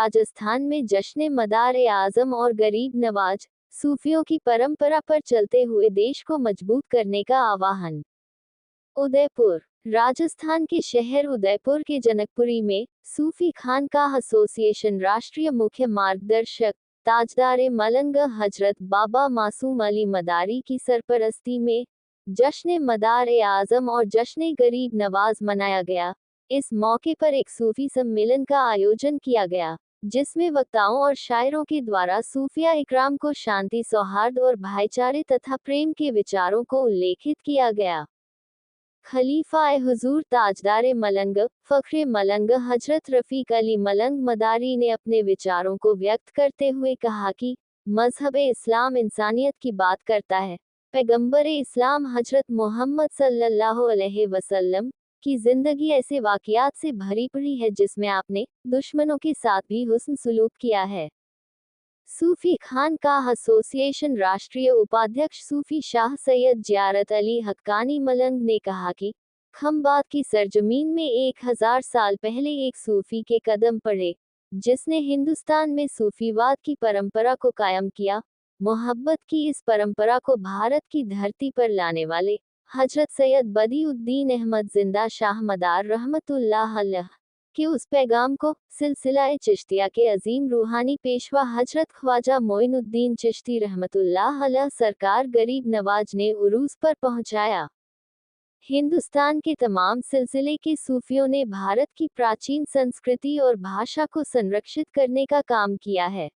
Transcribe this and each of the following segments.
राजस्थान में जश्न मदार-ए-आज़म और गरीब नवाज सूफियों की परंपरा पर चलते हुए देश को मजबूत करने का आह्वान। उदयपुर। राजस्थान के शहर उदयपुर के जनकपुरी में सूफी खानकाह एसोसिएशन राष्ट्रीय मुख्य मार्गदर्शक ताजदार मलंग हजरत बाबा मासूम अली मदारी की सरपरस्ती में जश्न मदार-ए-आज़म और जश्न गरीब नवाज मनाया गया। इस मौके पर एक सूफी सम्मेलन का आयोजन किया गया, जिसमें वक्ताओं और शायरों के द्वारा सूफिया इकराम को शांति, सौहार्द और भाईचारे तथा प्रेम के विचारों को उल्लेखित किया गया। खलीफा-ए हुजूर ताजदार मलंग फख्र मलंग हजरत रफीक अली मलंग मदारी ने अपने विचारों को व्यक्त करते हुए कहा कि मजहब इस्लाम इंसानियत की बात करता है। पैगंबर इस्लाम हजरत मोहम्मद सल्लल्लाहु अलैहि वसल्लम की जिंदगी ऐसे वाकयात से भरी पड़ी है जिसमें आपने दुश्मनों के साथ भी हुस्न सुलूक किया है। सूफी खानकाह एसोसिएशन राष्ट्रीय उपाध्यक्ष सूफी शाह सैयद जियारत अली हक्कानी मलंग ने कहा कि खंबात की सरजमीन में 1000 साल पहले एक सूफी के कदम पड़े, जिसने हिंदुस्तान में सूफीवाद की परंपरा को कायम किया। मोहब्बत की इस परंपरा को भारत की धरती पर लाने वाले हजरत सैयद बदिउद्दीन अहमद जिंदा शाह मदार रहमतुल्लाह अलैह के उस पैगाम को सिलसिला-ए चिश्तिया के अजीम रूहानी पेशवा हजरत ख्वाजा मोइनुद्दीन चिश्ती रहमतुल्लाह अलैह सरकार गरीब नवाज ने उरूज पर पहुंचाया। हिंदुस्तान के तमाम सिलसिले के सूफियों ने भारत की प्राचीन संस्कृति और भाषा को संरक्षित करने का काम किया है।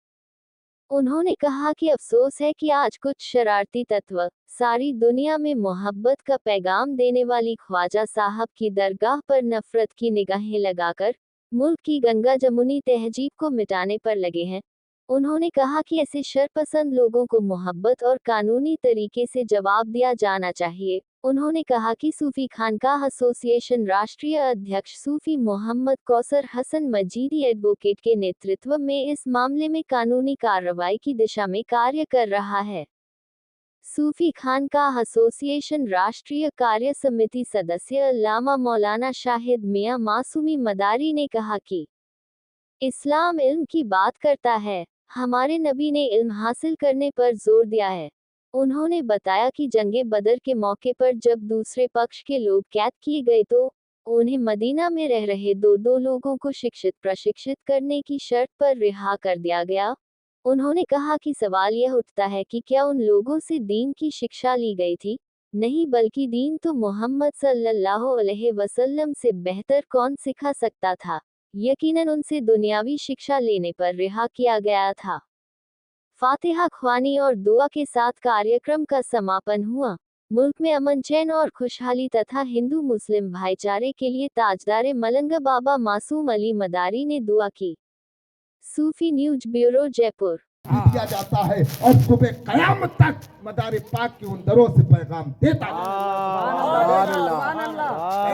उन्होंने कहा कि अफसोस है कि आज कुछ शरारती तत्व सारी दुनिया में मोहब्बत का पैगाम देने वाली ख्वाजा साहब की दरगाह पर नफरत की निगाहें लगाकर मुल्क की गंगा जमुनी तहजीब को मिटाने पर लगे हैं। उन्होंने कहा कि ऐसे शरपसंद लोगों को मोहब्बत और कानूनी तरीके से जवाब दिया जाना चाहिए। उन्होंने कहा कि सूफी खानकाह एसोसिएशन राष्ट्रीय अध्यक्ष सूफी मोहम्मद कौसर हसन मजीदी एडवोकेट के नेतृत्व में इस मामले में कानूनी कार्रवाई की दिशा में कार्य कर रहा है। सूफी खानकाह एसोसिएशन राष्ट्रीय कार्य समिति सदस्य अल्लामा मौलाना शाहिद मियां मासूमी मदारी ने कहा कि इस्लाम इल्म की बात करता है। हमारे नबी ने इल्म हासिल करने पर जोर दिया है। उन्होंने बताया कि जंगे बदर के मौके पर जब दूसरे पक्ष के लोग कैद किए गए तो उन्हें मदीना में रह रहे दो लोगों को शिक्षित प्रशिक्षित करने की शर्त पर रिहा कर दिया गया। उन्होंने कहा कि सवाल यह उठता है कि क्या उन लोगों से दीन की शिक्षा ली गई थी? नहीं, बल्कि दीन तो मोहम्मद सल्लल्लाहु अलैहि वसल्लम से बेहतर कौन सिखा सकता था। यकीनन उनसे दुनियावी शिक्षा लेने पर रिहा किया गया था। फातिहा ख्वानी और दुआ के साथ कार्यक्रम का समापन हुआ। मुल्क में अमन, चैन और खुशहाली तथा हिंदू मुस्लिम भाईचारे के लिए ताजदार मलंग बाबा मासूम अली मदारी ने दुआ की। सूफी न्यूज ब्यूरो, जयपुर। किया जाता है और सुबह कयामत तक मदार पाक की उन दरों से पैगाम देता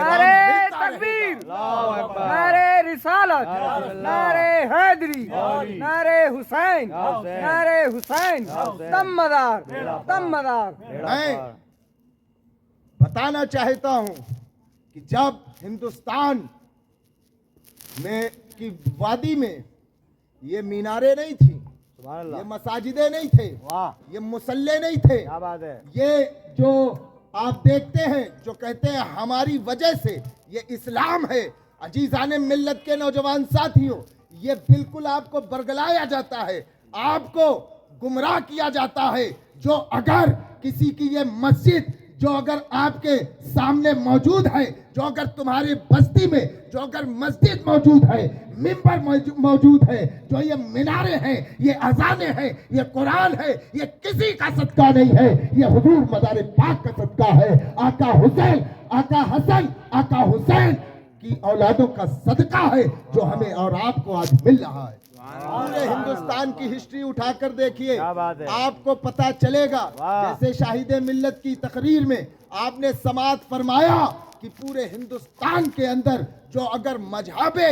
नारे तकबीर, नारे रिसालत, नारे हैदरी, नारे हुसैन, नारे हुसैन, दम मदार, दम मदार। मैं बताना चाहता हूं कि जब हिंदुस्तान में की वादी में ये मीनारे नहीं थी, ये मसाजिदे नहीं थे, ये मुसल्ले नहीं थे, क्या बात है। ये जो आप देखते हैं, जो कहते हैं हमारी वजह से ये इस्लाम है। अजीजाने मिल्लत के नौजवान साथियों, ये बिल्कुल आपको बरगलाया जाता है, आपको गुमराह किया जाता है। जो अगर किसी की ये मस्जिद जो अगर आपके सामने मौजूद है, जो अगर तुम्हारी बस्ती में जो अगर मस्जिद मौजूद है, मिंबर मौजूद है, जो ये मीनारे हैं, ये अजाने हैं, ये कुरान है, ये किसी का सदका नहीं है, ये हुजूर मदार पाक का सदका है। आका हुसैन, आका हसन, आका हुसैन की औलादों का सदका है जो हमें और आपको आज मिल रहा है। पूरे हिंदुस्तान की हिस्ट्री उठाकर देखिए, आपको पता चलेगा। जैसे शाहिद मिल्लत की तकरीर में आपने समात फरमाया कि पूरे हिंदुस्तान के अंदर जो अगर मजहबे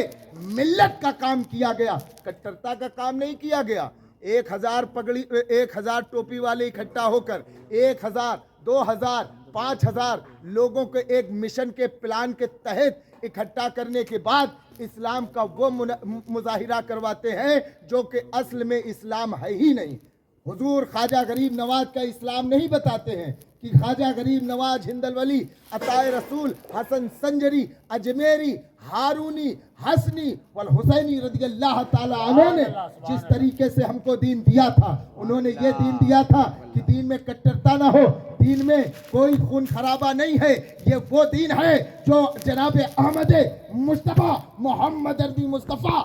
मिल्लत का काम किया गया, कट्टरता का काम नहीं किया गया। 1000 टोपी वाले इकट्ठा होकर 1000, 2000, 5000 लोगों के एक मिशन के प्लान के तहत इकट्ठा करने के बाद इस्लाम का वो मुजाहिरा करवाते हैं जो कि असल में इस्लाम है ही नहीं। हुजूर ख्वाजा गरीब नवाज का इस्लाम नहीं बताते हैं कि ख्वाजा गरीब नवाज हिंदलवली अताए रसूल हसन संजरी अजमेरी हारूनी हसनी वल हुसैनी रज़ियल्लाहु ताला अन्हु ने जिस तरीके से हमको दीन दिया था, उन्होंने ये दीन दिया था कि दीन में कट्टरता ना हो, दीन में कोई खून खराबा नहीं है। ये वो दीन है जो जनाब अहमद मुस्तफ़ा मोहम्मद अरबी मुस्तफ़ा